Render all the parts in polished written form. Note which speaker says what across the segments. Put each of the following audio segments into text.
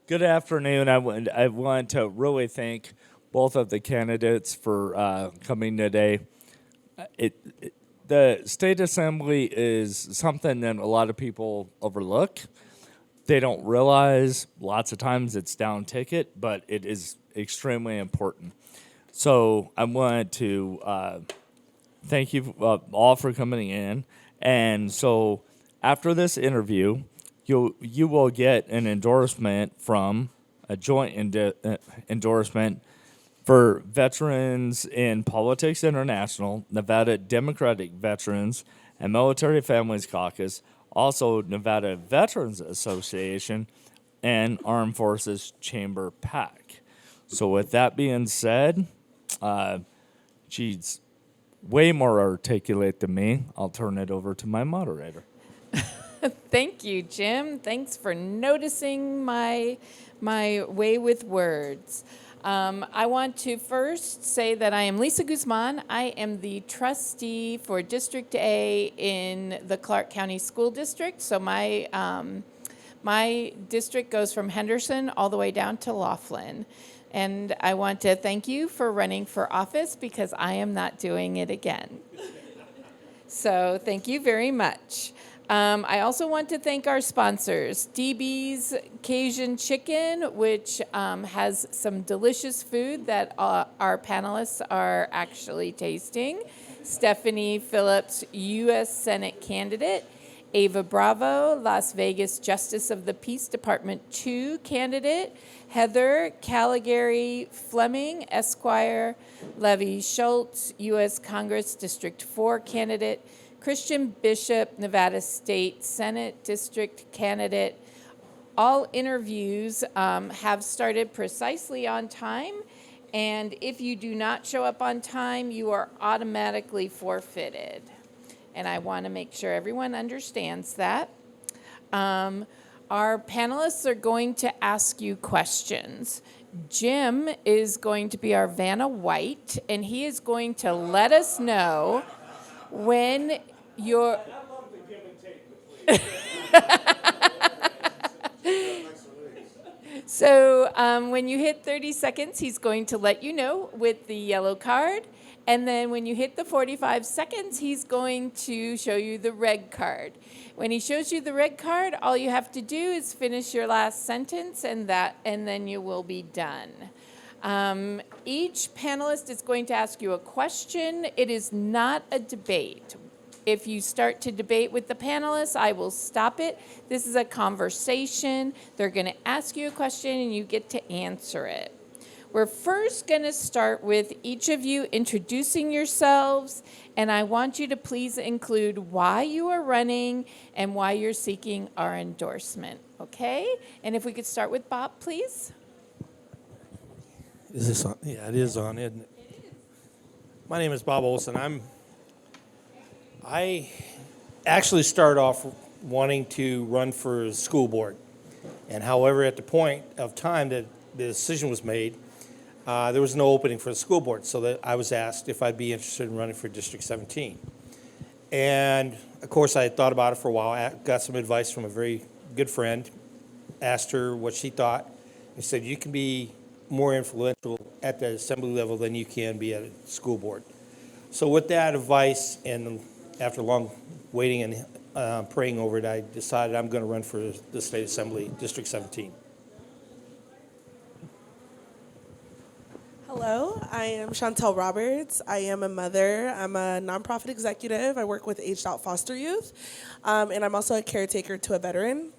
Speaker 1: Good afternoon. I want to really thank both of the candidates for coming today. The state assembly is something that a lot of people overlook. They don't realize lots of times it's down ticket, but it is extremely important. So I wanted to thank you all for coming in. And so after this interview, you will get an endorsement from a joint endorsement for Veterans in Politics International, Nevada Democratic Veterans and Military Families Caucus, also Nevada Veterans Association, and Armed Forces Chamber PAC. So with that being said, she's way more articulate than me. I'll turn it over to my moderator.
Speaker 2: Thank you, Jim. Thanks for noticing my way with words. I want to first say that I am Lisa Guzman. I am the trustee for District A in the Clark County School District. So my district goes from Henderson all the way down to Laughlin. And I want to thank you for running for office because I am not doing it again. So thank you very much. I also want to thank our sponsors, DB's Cajun Chicken, which has some delicious food that our panelists are actually tasting. Stephanie Phillips, U.S. Senate candidate. Ava Bravo, Las Vegas Justice of the Peace Department 2 candidate. Heather Caligari Fleming, Esquire. Levy Schultz, U.S. Congress District 4 candidate. Christian Bishop, Nevada State Senate District candidate. All interviews have started precisely on time, and if you do not show up on time, you are automatically forfeited. And I want to make sure everyone understands that. Our panelists are going to ask you questions. Jim is going to be our Vanna White, and he is going to let us know when you're... So when you hit 30 seconds, he's going to let you know with the yellow card. And then when you hit the 45 seconds, he's going to show you the red card. When he shows you the red card, all you have to do is finish your last sentence, and then you will be done. Each panelist is going to ask you a question. It is not a debate. If you start to debate with the panelists, I will stop it. This is a conversation. They're going to ask you a question, and you get to answer it. We're first going to start with each of you introducing yourselves, and I want you to please include why you are running and why you're seeking our endorsement, okay? And if we could start with Bob, please.
Speaker 3: Is this on? Yeah, it is on, isn't it? My name is Bob Olson. I actually started off wanting to run for school board. And however, at the point of time that the decision was made, there was no opening for the school board, so that I was asked if I'd be interested in running for District 17. And, of course, I had thought about it for a while. I got some advice from a very good friend, asked her what she thought. He said, you can be more influential at the assembly level than you can be at a school board. So with that advice, and after long waiting and praying over it, I decided I'm going to run for the State Assembly, District 17.
Speaker 4: Hello, I am Chauntille Roberts. I am a mother. I'm a nonprofit executive. I work with aged out foster youth, and I'm also a caretaker to a veteran.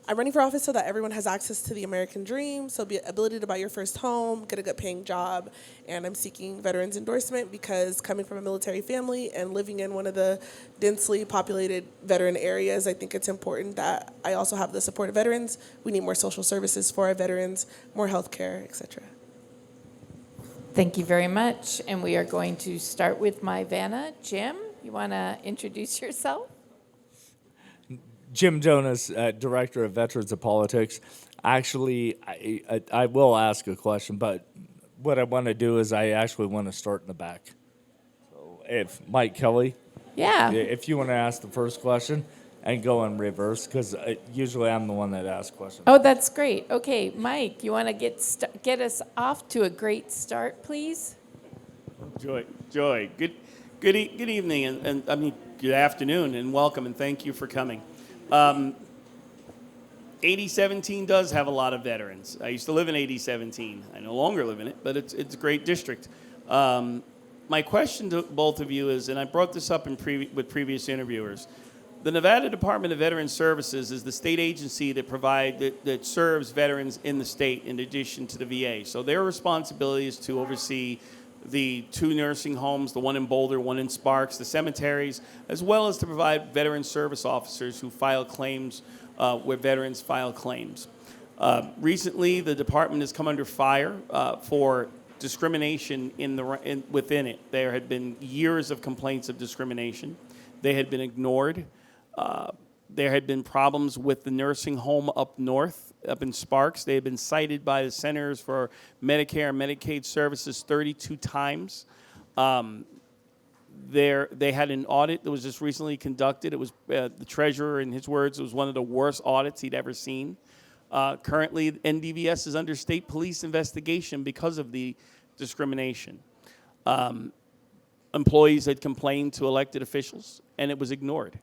Speaker 4: I'm running for office so that everyone has access to the American dream, so the ability to buy your first home, get a good paying job, and I'm seeking veterans endorsement because coming from a military family and living in one of the densely populated veteran areas, I think it's important that I also have the support of veterans. We need more social services for our veterans, more health care, et cetera.
Speaker 2: Thank you very much. And we are going to start with my Vanna. Jim, you want to introduce yourself?
Speaker 1: Jim Jonas, Director of Veterans of Politics. Actually, I will ask a question, but what I want to do is I actually want to start in the back. So if Mike Kelly,
Speaker 2: Yeah.
Speaker 1: if you want to ask the first question, and go in reverse because usually I'm the one that asks questions.
Speaker 2: Oh, that's great. Okay, Mike, you want to get us off to a great start, please?
Speaker 5: Joy. Good evening, and I mean, good afternoon, and welcome, and thank you for coming. 8017 does have a lot of veterans. I used to live in 8017. I no longer live in it, but it's a great district. My question to both of you is, and I brought this up with previous interviewers, the Nevada Department of Veterans Services is the state agency that serves veterans in the state in addition to the VA. So their responsibility is to oversee the 2 nursing homes, the one in Boulder, one in Sparks, the cemeteries, as well as to provide veteran service officers who file claims where veterans file claims. Recently, the department has come under fire for discrimination within it. There had been years of complaints of discrimination. They had been ignored. There had been problems with the nursing home up north, up in Sparks. They had been cited by the Centers for Medicare and Medicaid Services 32 times. They had an audit that was just recently conducted. It was the treasurer, in his words, it was one of the worst audits he'd ever seen. Currently, NDVS is under state police investigation because of the discrimination. Employees had complained to elected officials, and it was ignored.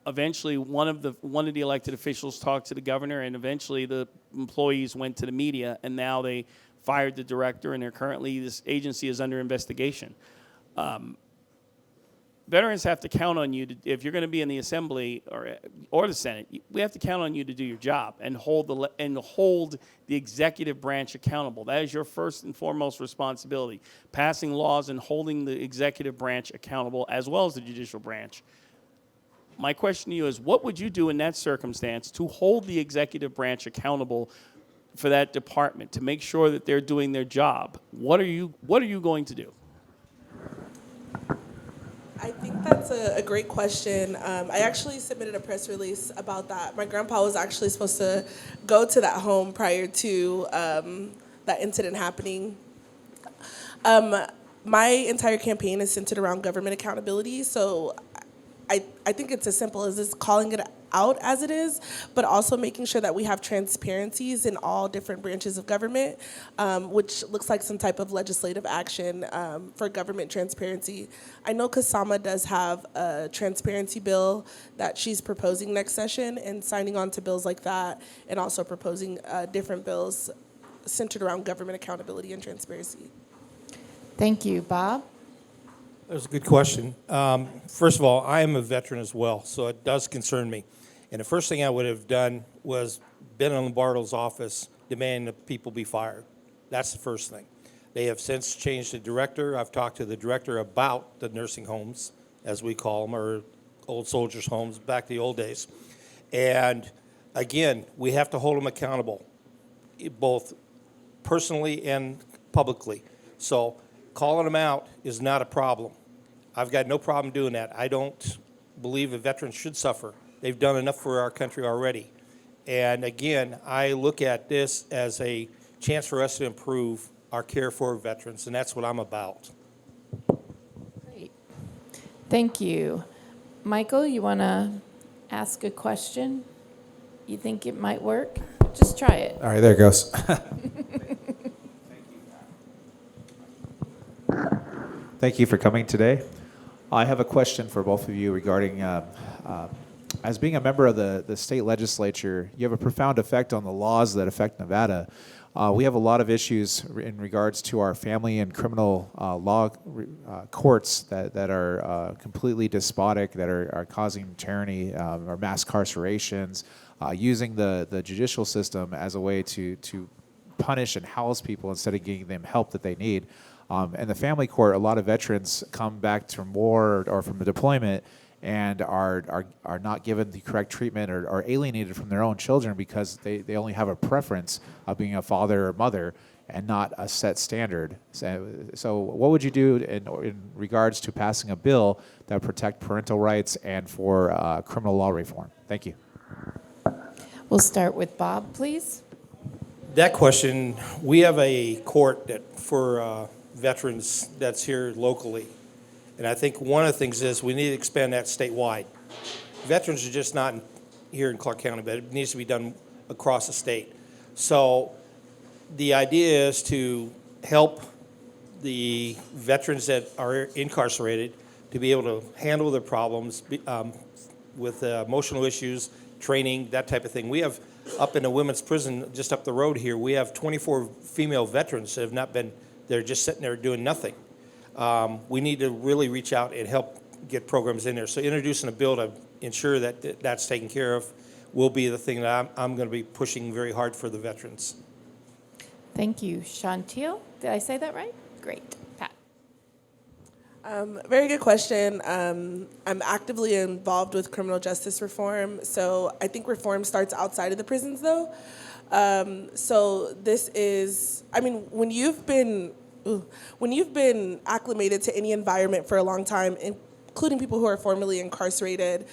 Speaker 5: Eventually, one of the elected officials talked to the governor, and eventually the employees went to the media, and now they fired the director, and this agency is under investigation. Veterans have to count on you if you're going to be in the Assembly or the Senate. We have to count on you to do your job and hold the executive branch accountable. That is your first and foremost responsibility: passing laws and holding the executive branch accountable, as well as the judicial branch. My question to you is, what would you do in that circumstance to hold the executive branch accountable for that department, to make sure that they're doing their job? What are you going to do?
Speaker 4: I think that's a great question. I actually submitted a press release about that. My grandpa was actually supposed to go to that home prior to that incident happening. My entire campaign is centered around government accountability, so I think it's as simple as this: calling it out as it is, but also making sure that we have transparencies in all different branches of government, which looks like some type of legislative action for government transparency. I know Kasama does have a transparency bill that she's proposing next session, and signing on to bills like that, and also proposing different bills centered around government accountability and transparency.
Speaker 2: Thank you. Bob?
Speaker 3: That was a good question. First of all, I am a veteran as well, so it does concern me. And the first thing I would have done was been in Lombardo's office demanding that people be fired. That's the first thing. They have since changed the director. I've talked to the director about the nursing homes, as we call them, or old soldiers' homes, back to the old days. And again, we have to hold them accountable, both personally and publicly. So calling them out is not a problem. I've got no problem doing that. I don't believe a veteran should suffer. They've done enough for our country already. And again, I look at this as a chance for us to improve our care for veterans, and that's what I'm about.
Speaker 2: Great. Thank you. Michael, you want to ask a question? You think it might work? Just try it.
Speaker 6: All right, there it goes. Thank you for coming today. I have a question for both of you regarding, as being a member of the state legislature, you have a profound effect on the laws that affect Nevada. We have a lot of issues in regards to our family and criminal law courts that are completely despotic, that are causing tyranny or mass incarcerations, using the judicial system as a way to punish and house people instead of giving them help that they need. In the family court, a lot of veterans come back from war or from a deployment and are not given the correct treatment or are alienated from their own children because they only have a preference of being a father or mother and not a set standard. So what would you do in regards to passing a bill that would protect parental rights and for criminal law reform? Thank you.
Speaker 2: We'll start with Bob, please.
Speaker 3: That question, we have a court that for veterans that's here locally. And I think one of the things is we need to expand that statewide. Veterans are just not here in Clark County, but it needs to be done across the state. So the idea is to help the veterans that are incarcerated to be able to handle their problems with emotional issues, training, that type of thing. We have up in the women's prison just up the road here, we have 24 female veterans that have not been, they're just sitting there doing nothing. We need to really reach out and help get programs in there. So introducing a bill to ensure that that's taken care of will be the thing that I'm going to be pushing very hard for the veterans.
Speaker 2: Thank you. Chauntille, did I say that right? Great. Pat.
Speaker 4: Very good question. I'm actively involved with criminal justice reform, so I think reform starts outside of the prisons, though. So this is, I mean, when you've been acclimated to any environment for a long time, including people who are formerly incarcerated,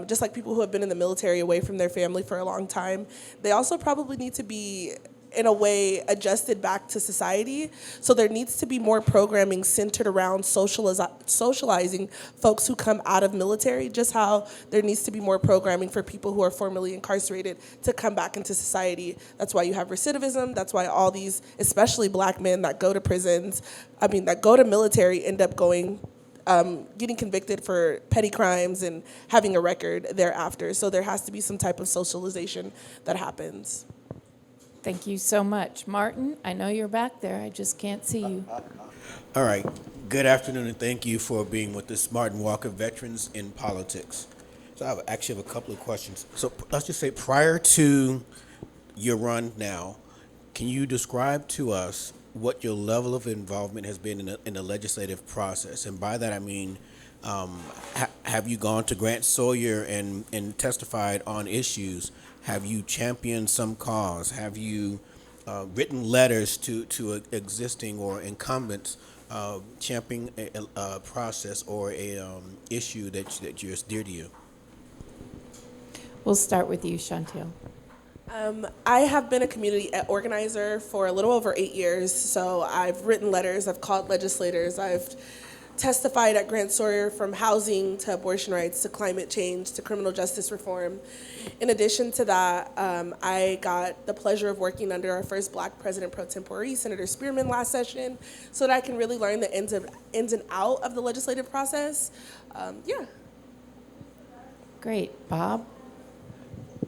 Speaker 4: just like people who have been in the military away from their family for a long time, they also probably need to be, in a way, adjusted back to society. So there needs to be more programming centered around socializing folks who come out of military, just how there needs to be more programming for people who are formerly incarcerated to come back into society. That's why you have recidivism. That's why all these, especially black men that go to prisons, that go to military, end up getting convicted for petty crimes and having a record thereafter. So there has to be some type of socialization that happens.
Speaker 2: Thank you so much. Martin, I know you're back there. I just can't see you.
Speaker 7: All right. Good afternoon, and thank you for being with us, Martin Walker, Veterans in Politics. So I actually have a couple of questions. So let's just say prior to your run now, can you describe to us what your level of involvement has been in the legislative process? And by that I mean, have you gone to Grant Sawyer and testified on issues? Have you championed some cause? Have you written letters to existing or incumbents championing a process or a issue that is dear to you?
Speaker 2: We'll start with you, Chauntille.
Speaker 4: I have been a community organizer for a little over 8 years, so I've written letters, I've called legislators, I've testified at Grant Sawyer, from housing to abortion rights to climate change to criminal justice reform. In addition to that, I got the pleasure of working under our first black president pro tempore, Senator Spearman, last session, so that I can really learn the ins and out of the legislative process.
Speaker 2: Great. Bob?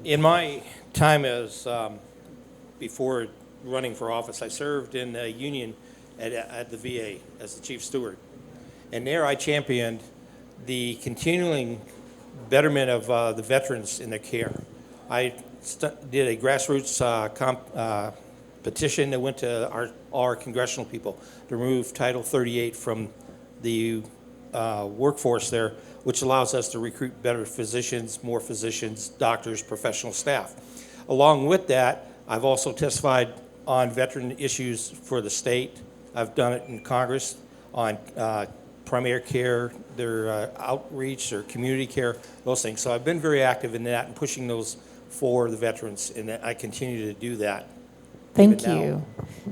Speaker 3: In my time as, before running for office, I served in a union at the VA as the chief steward. And there I championed the continuing betterment of the veterans in their care. I did a grassroots petition that went to our congressional people to remove Title 38 from the workforce there, which allows us to recruit better physicians, more physicians, doctors, professional staff. Along with that, I've also testified on veteran issues for the state. I've done it in Congress on primary care, their outreach, their community care, those things. So I've been very active in that and pushing those for the veterans, and I continue to do that.
Speaker 2: Thank
Speaker 3: even
Speaker 2: you.
Speaker 3: now.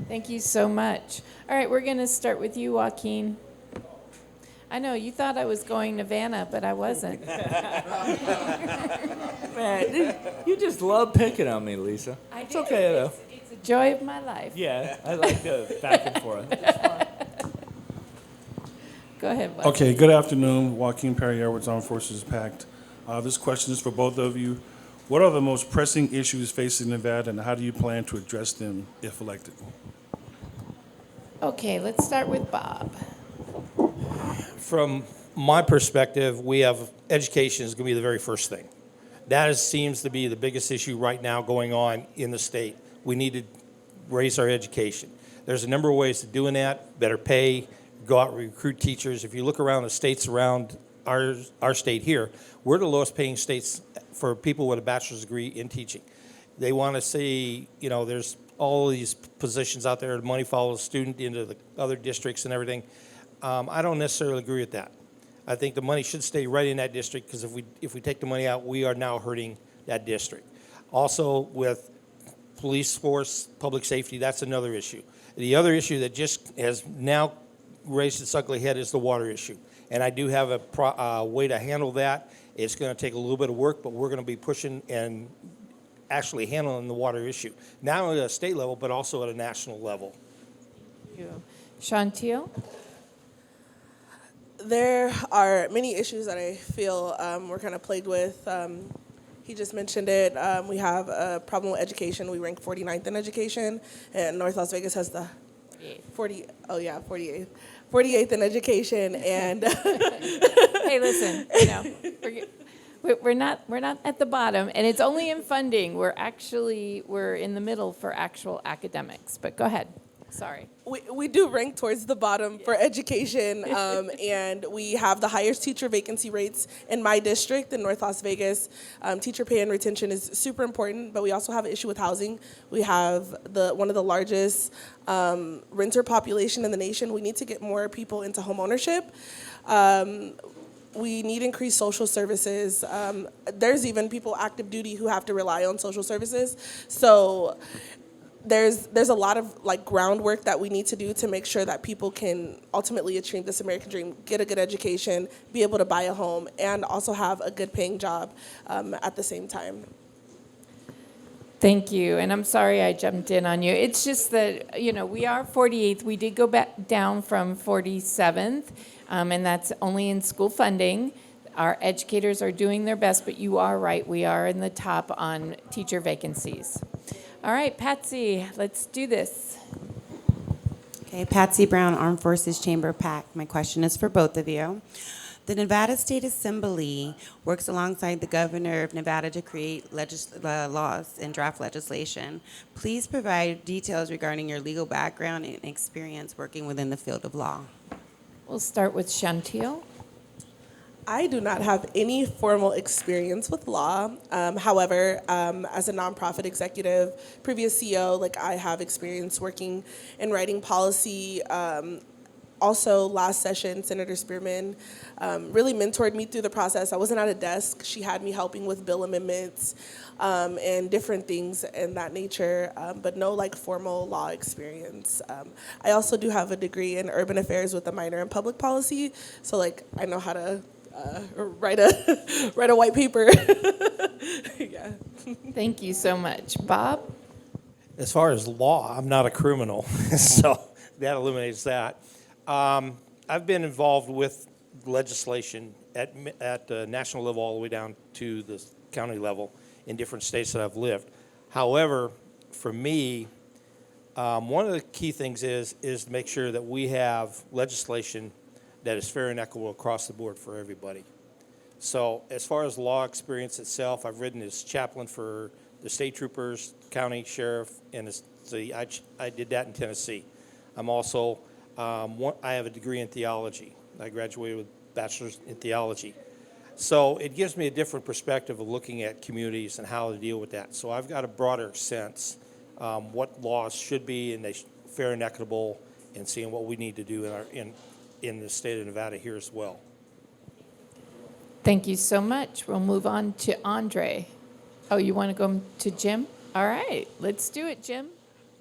Speaker 2: Thank you so much. All right, we're going to start with you, Joaquin. I know, you thought I was going to Vanna, but I wasn't.
Speaker 1: Man, you just love picking on me, Lisa. It's okay, though.
Speaker 2: It's a joy of my life.
Speaker 1: Yeah, I like the back and forth.
Speaker 2: Go ahead, Joaquin.
Speaker 8: Okay, good afternoon. Joaquin Perrier with Armed Forces PACT. This question is for both of you. What are the most pressing issues facing Nevada, and how do you plan to address them if elected?
Speaker 2: Okay, let's start with Bob.
Speaker 3: From my perspective, we have education is going to be the very first thing. That seems to be the biggest issue right now going on in the state. We need to raise our education. There's a number of ways to doing that. Better pay, go out and recruit teachers. If you look around the states around our state here, we're the lowest paying states for people with a bachelor's degree in teaching. They want to see, there's all these positions out there, the money follows student into the other districts and everything. I don't necessarily agree with that. I think the money should stay right in that district, because if we take the money out, we are now hurting that district. Also, with police force, public safety, that's another issue. The other issue that just has now raised its ugly head is the water issue. and I do have a way to handle that. It's going to take a little bit of work, but we're going to be pushing and actually handling the water issue, not only at a state level, but also at a national level.
Speaker 2: Thank you. Chauntille?
Speaker 4: There are many issues that I feel we're kind of plagued with. He just mentioned it. We have a problem with education. We rank 49th in education, and North Las Vegas has the 48th in education. And
Speaker 2: Hey, listen, we're not at the bottom, and it's only in funding. We're in the middle for actual academics. But go ahead. Sorry.
Speaker 4: we do rank towards the bottom for education, and we have the highest teacher vacancy rates in my district in North Las Vegas. Teacher pay and retention is super important, but we also have an issue with housing. We have one of the largest renter population in the nation. We need to get more people into home ownership. We need increased social services. There's even people active duty who have to rely on social services. So there's a lot of groundwork that we need to do to make sure that people can ultimately achieve this American dream, get a good education, be able to buy a home, and also have a good paying job at the same time.
Speaker 2: Thank you, and I'm sorry I jumped in on you. It's just that, we are 48th. We did go back down from 47th, and that's only in school funding. Our educators are doing their best, but you are right. We are in the top on teacher vacancies. All right, Patsy, let's do this.
Speaker 9: Okay, Patsy Brown, Armed Forces Chamber PAC. My question is for both of you. The Nevada State Assembly works alongside the governor of Nevada to create laws and draft legislation. Please provide details regarding your legal background and experience working within the field of law.
Speaker 2: We'll start with Chauntille.
Speaker 4: I do not have any formal experience with law. However, as a nonprofit executive, previous CEO, I have experience working and writing policy. Also, last session, Senator Spearman really mentored me through the process. I wasn't at a desk. She had me helping with bill amendments and different things in that nature, but no formal law experience. I also do have a degree in urban affairs with a minor in public policy, so I know how to write a white paper. Yeah.
Speaker 2: Thank you so much. Bob?
Speaker 3: As far as law, I'm not a criminal, so that eliminates that. I've been involved with legislation at the national level all the way down to the county level in different states that I've lived. However, for me, one of the key things is to make sure that we have legislation that is fair and equitable across the board for everybody. So as far as law experience itself, I've written as chaplain for the state troopers, county sheriff, and I did that in Tennessee. I'm also, I have a degree in theology. I graduated with a bachelor's in theology. So it gives me a different perspective of looking at communities and how to deal with that. So I've got a broader sense what laws should be, and they fair and equitable, and seeing what we need to do in the state of Nevada here as well.
Speaker 2: Thank you so much. We'll move on to Andre. Oh, you want to go to Jim? All right, let's do it, Jim.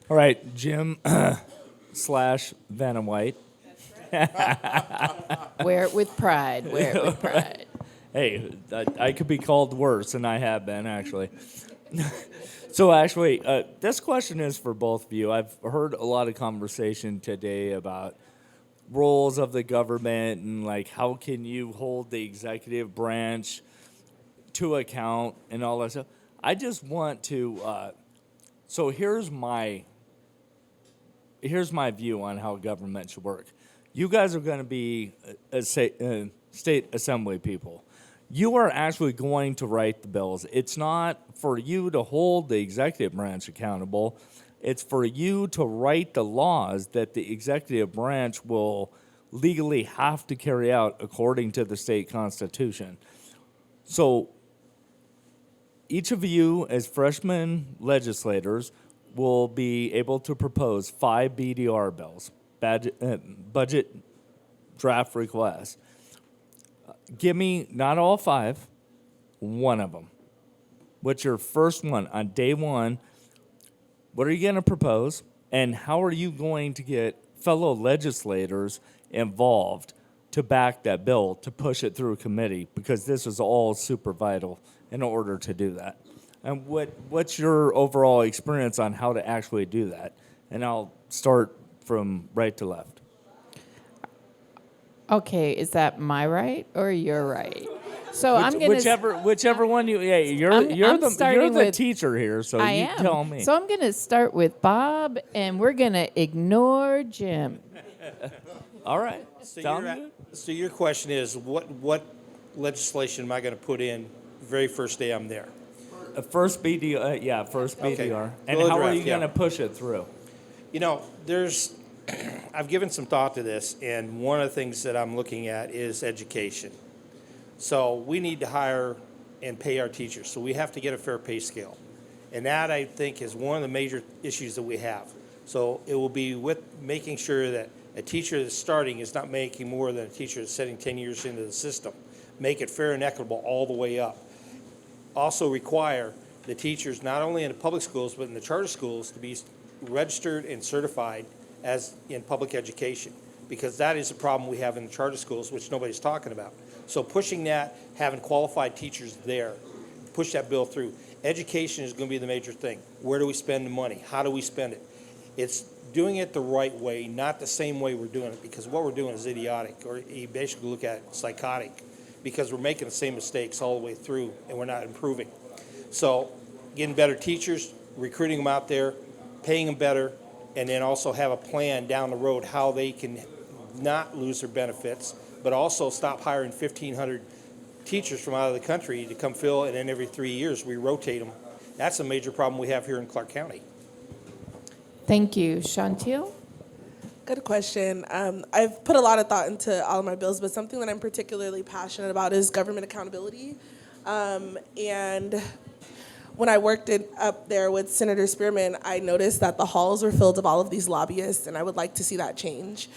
Speaker 1: All right, Jim / Vanna White.
Speaker 2: Wear it with pride. Wear it with pride.
Speaker 1: Hey, I could be called worse, and I have been, actually. So, actually, this question is for both of you. I've heard a lot of conversation today about roles of the government and, how can you hold the executive branch to account and all that stuff. I just want to, so here's my view on how government should work. You guys are going to be state assembly people. You are actually going to write the bills. It's not for you to hold the executive branch accountable. It's for you to write the laws that the executive branch will legally have to carry out according to the state constitution. So each of you as freshman legislators will be able to propose 5 BDR bills, budget draft requests. Give me not all 5, one of them. What's your first one on day one? What are you going to propose, and how are you going to get fellow legislators involved to back that bill, to push it through committee, because this is all super vital in order to do that. And what's your overall experience on how to actually do that? And I'll start from right to left.
Speaker 2: Okay, is that my right or your right? So I'm gonna
Speaker 1: Whichever one you. Yeah, you're
Speaker 2: I'm
Speaker 1: the
Speaker 2: starting
Speaker 1: you're the
Speaker 2: with-
Speaker 1: teacher here, so
Speaker 2: I
Speaker 1: you
Speaker 2: am.
Speaker 1: tell me.
Speaker 2: So I'm gonna start with Bob, and we're gonna ignore Jim.
Speaker 1: All right.
Speaker 3: So
Speaker 1: Sound
Speaker 3: your,
Speaker 1: good?
Speaker 3: so your question is, what legislation am I going to put in the very first day I'm there?
Speaker 1: First BDR, first BDR.
Speaker 3: Okay.
Speaker 1: And
Speaker 3: Bill of
Speaker 1: how are
Speaker 3: draft,
Speaker 1: you
Speaker 3: yeah.
Speaker 1: going to push it through?
Speaker 3: You know, I've given some thought to this, and one of the things that I'm looking at is education. So we need to hire and pay our teachers, so we have to get a fair pay scale. And that, I think, is one of the major issues that we have. So it will be with making sure that a teacher that's starting is not making more than a teacher that's sitting 10 years into the system. Make it fair and equitable all the way up. Also require the teachers, not only in the public schools, but in the charter schools, to be registered and certified as in public education, because that is a problem we have in the charter schools, which nobody's talking about. So pushing that, having qualified teachers there, push that bill through. Education is going to be the major thing. Where do we spend the money? How do we spend it? It's doing it the right way, not the same way we're doing it, because what we're doing is idiotic, or you basically look at it psychotic, because we're making the same mistakes all the way through and we're not improving. So getting better teachers, recruiting them out there, paying them better, and then also have a plan down the road how they can not lose their benefits, but also stop hiring 1,500 teachers from out of the country to come fill, and then every 3 years we rotate them. That's a major problem we have here in Clark County.
Speaker 2: Thank you, Chauntille.
Speaker 4: Good question. I've put a lot of thought into all of my bills, but something that I'm particularly passionate about is government accountability. And when I worked up there with Senator Spearman, I noticed that the halls were filled with all of these lobbyists, and I would like to see that change.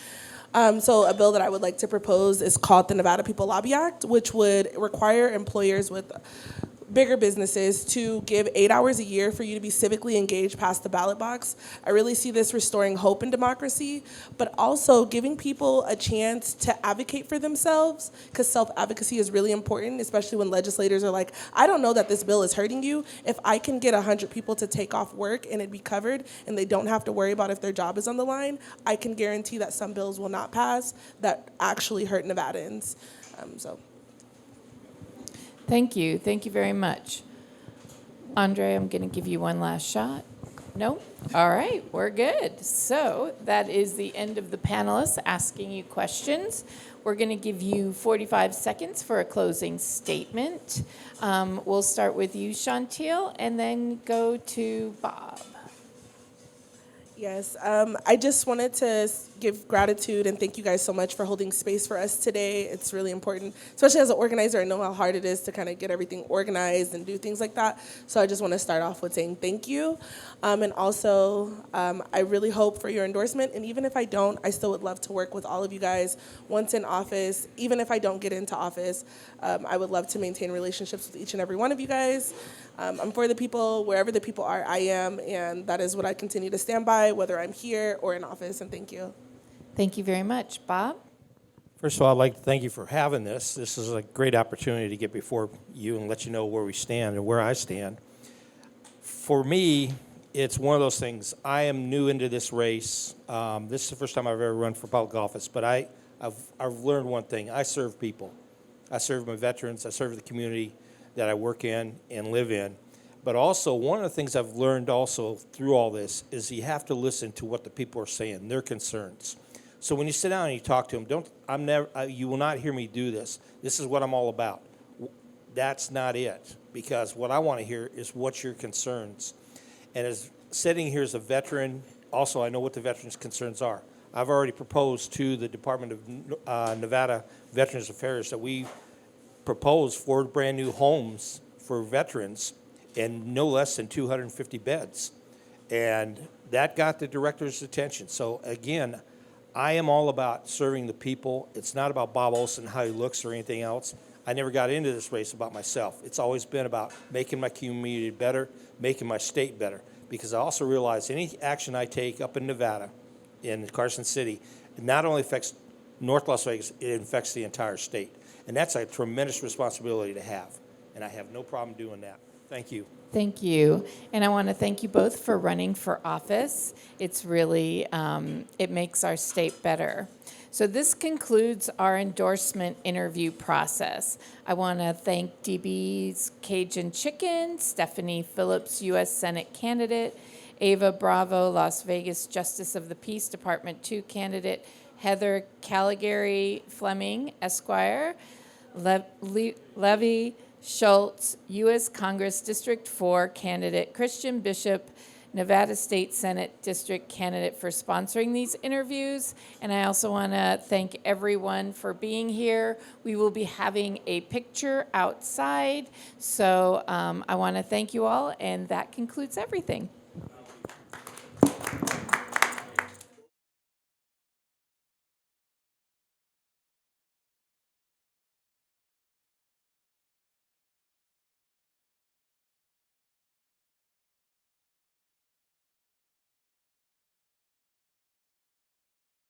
Speaker 4: So a bill that I would like to propose is called the Nevada People Lobby Act, which would require employers with bigger businesses to give 8 hours a year for you to be civically engaged past the ballot box. I really see this restoring hope in democracy, but also giving people a chance to advocate for themselves, because self-advocacy is really important, especially when legislators are like, I don't know that this bill is hurting you. If I can get 100 people to take off work and it be covered and they don't have to worry about if their job is on the line, I can guarantee that some bills will not pass that actually hurt Nevadans.
Speaker 2: Thank you. Thank you very much. Andre, I'm going to give you one last shot. No? All right, we're good. So that is the end of the panelists asking you questions. We're going to give you 45 seconds for a closing statement. We'll start with you, Chauntille, and then go to Bob.
Speaker 4: Yes, I just wanted to give gratitude and thank you guys so much for holding space for us today. It's really important, especially as an organizer. I know how hard it is to kind of get everything organized and do things like that. So I just want to start off with saying thank you. And also, I really hope for your endorsement. And even if I don't, I still would love to work with all of you guys once in office. Even if I don't get into office, I would love to maintain relationships with each and every one of you guys. I'm for the people, wherever the people are, I am, and that is what I continue to stand by, whether I'm here or in office, and thank you.
Speaker 2: Thank you very much. Bob?
Speaker 3: First of all, I'd like to thank you for having this. This is a great opportunity to get before you and let you know where we stand and where I stand. For me, it's one of those things. I am new into this race. This is the first time I've ever run for public office, but I've learned one thing. I serve people. I serve my veterans. I serve the community that I work in and live in. But also, one of the things I've learned also through all this is you have to listen to what the people are saying, their concerns. So when you sit down and you talk to them, you will not hear me do this. This is what I'm all about. That's not it, because what I want to hear is what's your concerns. And as sitting here as a veteran, also I know what the veterans' concerns are. I've already proposed to the Department of Nevada Veterans Affairs that we propose 4 brand new homes for veterans and no less than 250 beds. And that got the director's attention. So again, I am all about serving the people. It's not about Bob Olson, how he looks or anything else. I never got into this race about myself. It's always been about making my community better, making my state better. Because I also realize any action I take up in Nevada, in Carson City, it not only affects North Las Vegas, it affects the entire state. And that's a tremendous responsibility to have. And I have no problem doing that. Thank you.
Speaker 2: Thank you. And I want to thank you both for running for office. It's really, it makes our state better. So this concludes our endorsement interview process. I want to thank DB's Cajun Chicken, Stephanie Phillips, U.S. Senate candidate, Ava Bravo, Las Vegas Justice of the Peace Department 2 candidate, Heather Caligari Fleming, Esquire, Levy Schultz, U.S. Congress District 4 candidate, Christian Bishop, Nevada State Senate District candidate, for sponsoring these interviews. And I also want to thank everyone for being here. We will be having a picture outside. So I want to thank you all, and that concludes everything.